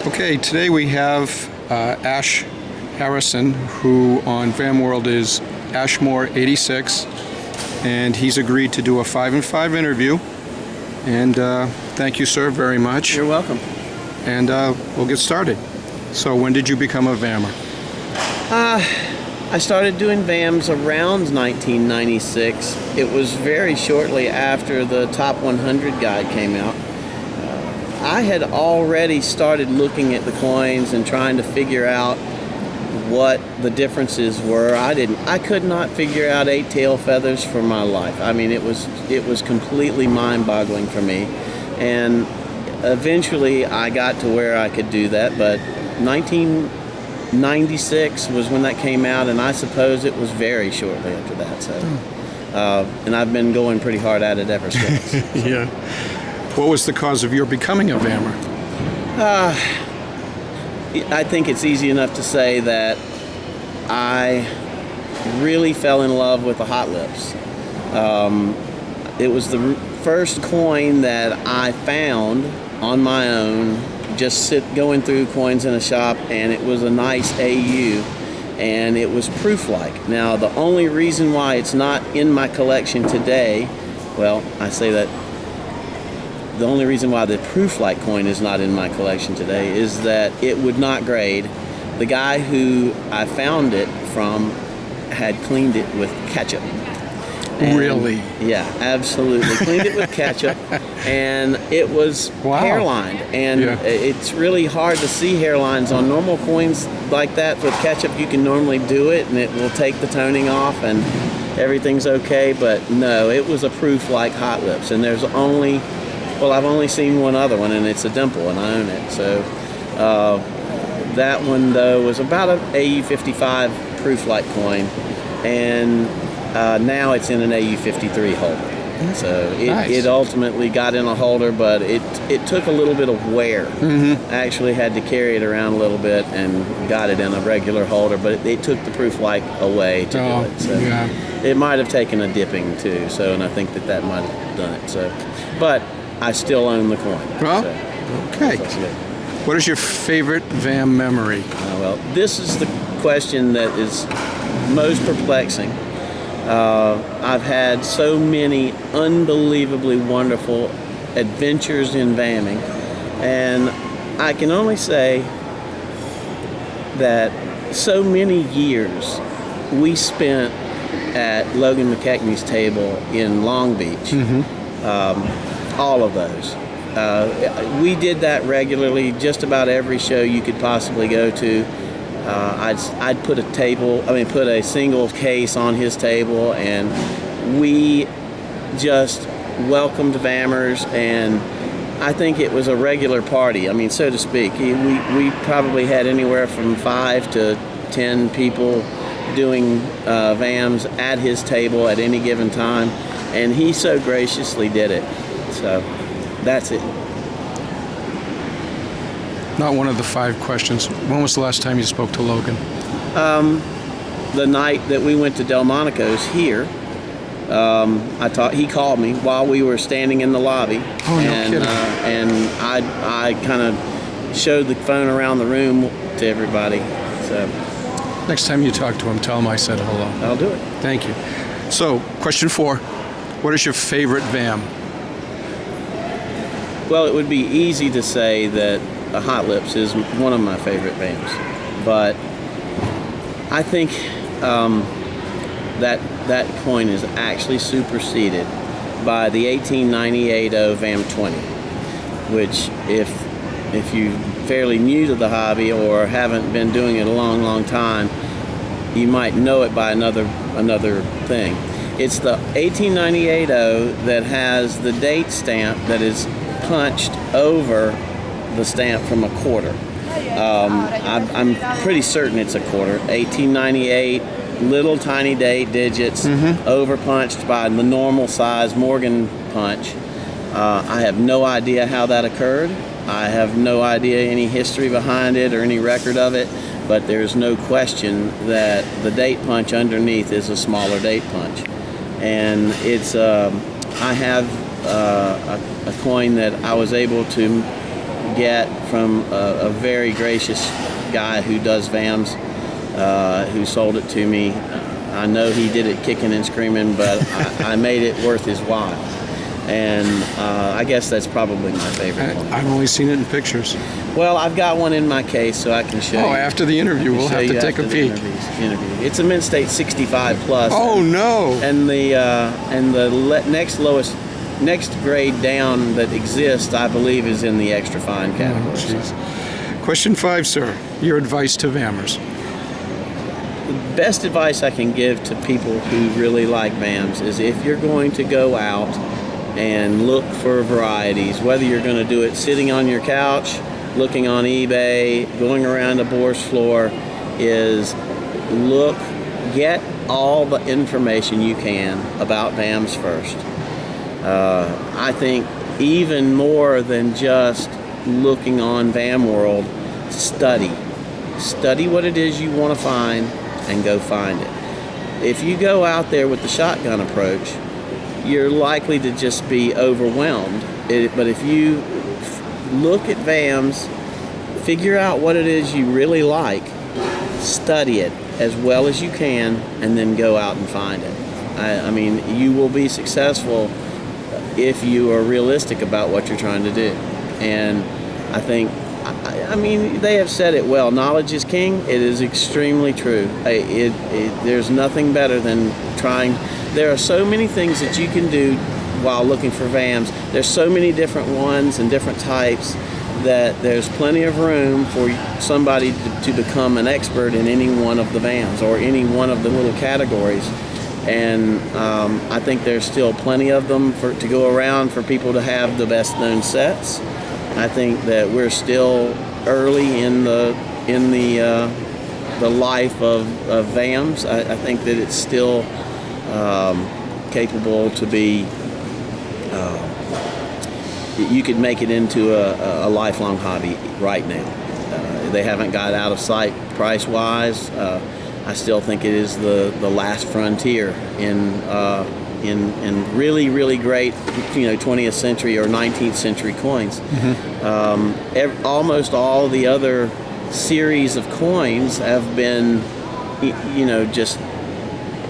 Okay, today we have Ashharrison, who on Vam World is Ashmore86, and he's agreed to do a 5 and 5 interview. And thank you, sir, very much. You're welcome. And we'll get started. So, when did you become a Vammer? I started doing VAMs around 1996. It was very shortly after the Top 100 guide came out. I had already started looking at the coins and trying to figure out what the differences were. I could not figure out 8 tail feathers for my life. I mean, it was completely mind-boggling for me. And eventually I got to where I could do that, but 1996 was when that came out, and I suppose it was very shortly after that. So, and I've been going pretty hard at it ever since. So. Yeah. What was the cause of your becoming a Vammer? I think it's easy enough to say that I really fell in love with the hot lips. It was the first coin that I found on my own, just going through coins in a shop, and it was a nice AU, and it was proof-like. Now, the only reason why it's not in my collection today, well, I say that the only reason why the proof-like coin is not in my collection today is that it would not grade. The guy who I found it from had cleaned it with ketchup. And really? Yeah, absolutely. Cleaned it with ketchup, and it was hairlined. And it's really hard to see hairlines on normal coins like that. With ketchup, you can normally do it, and it will take the toning off, and everything's okay. But no, it was a proof-like hot lips, and there's only... Well, I've only seen one other one, and it's a dimple, and I own it. So that one, though, was about an AU55 proof-like coin, and now it's in an AU53 holder. So it ultimately got in a holder, but it took a little bit of wear. I actually had to carry it around a little bit and got it in a regular holder, but it took the proof-like away to do it. So it might have taken a dipping, too, and I think that might have done it. So, but I still own the coin. Well, okay. What is your favorite Vam memory? Well, this is the question that is most perplexing. I've had so many unbelievably wonderful adventures in VAMming, and I can only say that so many years we spent at Logan McKechnie's table in Long Beach. All of those. We did that regularly, just about every show you could possibly go to. I'd put put a single case on his table, and we just welcomed Vammers, and I think it was a regular party, I mean, so to speak. We probably had anywhere from 5 to 10 people doing Vams at his table at any given time, and he so graciously did it. So that's it. Not one of the 5 questions. When was the last time you spoke to Logan? The night that we went to Delmonico's here. He called me while we were standing in the lobby. Oh, no kidding. And I kind of showed the phone around the room to everybody. So next time you talk to him, tell him I said hello. I'll do it. Thank you. So, question 4. What is your favorite Vam? Well, it would be easy to say that a Hot Lips is one of my favorite Vams, but I think that coin is actually superseded by the 1898 Vam 20, which if you're fairly new to the hobby or haven't been doing it a long time, you might know it by another thing. It's the 1898 that has the date stamp that is punched over the stamp from a quarter. I'm pretty certain it's a quarter. 1898, little tiny date digits, over punched by the normal size Morgan punch. I have no idea how that occurred. I have no idea any history behind it or any record of it, but there's no question that the date punch underneath is a smaller date punch. And it's, I have a coin that I was able to get from a very gracious guy who does VAMs, who sold it to me. I know he did it kicking and screaming, but I made it worth his while. And I guess that's probably my favorite one. I've only seen it in pictures. Well, I've got one in my case, so I can show you. Oh, after the interview, we'll have to take a peek. It's a Mint State 65 plus. Oh no! And the next grade down that exists, I believe, is in the extra fine category. Oh, Question 5, sir. Your advice to VAMers. The best advice I can give to people who really like VAMs is if you're going to go out and look for varieties, whether you're going to do it sitting on your couch, looking on eBay, going around a bourse floor, is get all the information you can about VAMs first. I think even more than just looking on VAM World, study what it is you want to find and go find it. If you go out there with the shotgun approach, you're likely to just be overwhelmed. But if you look at VAMs, figure out what it is you really like, study it as well as you can, and then go out and find it. I mean, you will be successful if you are realistic about what you're trying to do. And I think, I mean, they have said it well, knowledge is king. It is extremely true. There's nothing better than trying. There are so many things that you can do while looking for VAMs. There's so many different ones and different types that there's plenty of room for somebody to become an expert in any one of the VAMs or any one of the little categories. And I think there's still plenty of them to go around for people to have the best known sets. I think that we're still early in the life of VAMs. I think that it's still capable to be. You could make it into a lifelong hobby right now. They haven't got out of sight price-wise. I still think it is the last frontier in really, really great, 20th century or 19th century coins. Mm-hmm. Almost all the other series of coins have been, just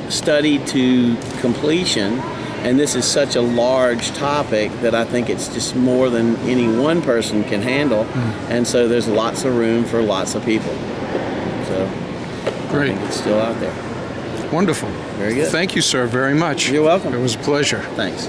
studied to completion. And this is such a large topic that I think it's just more than any one person can handle. And so there's lots of room for lots of people. So great. I think it's still out there. Wonderful. Very good. Thank you, sir, very much. You're welcome. It was a pleasure. Thanks.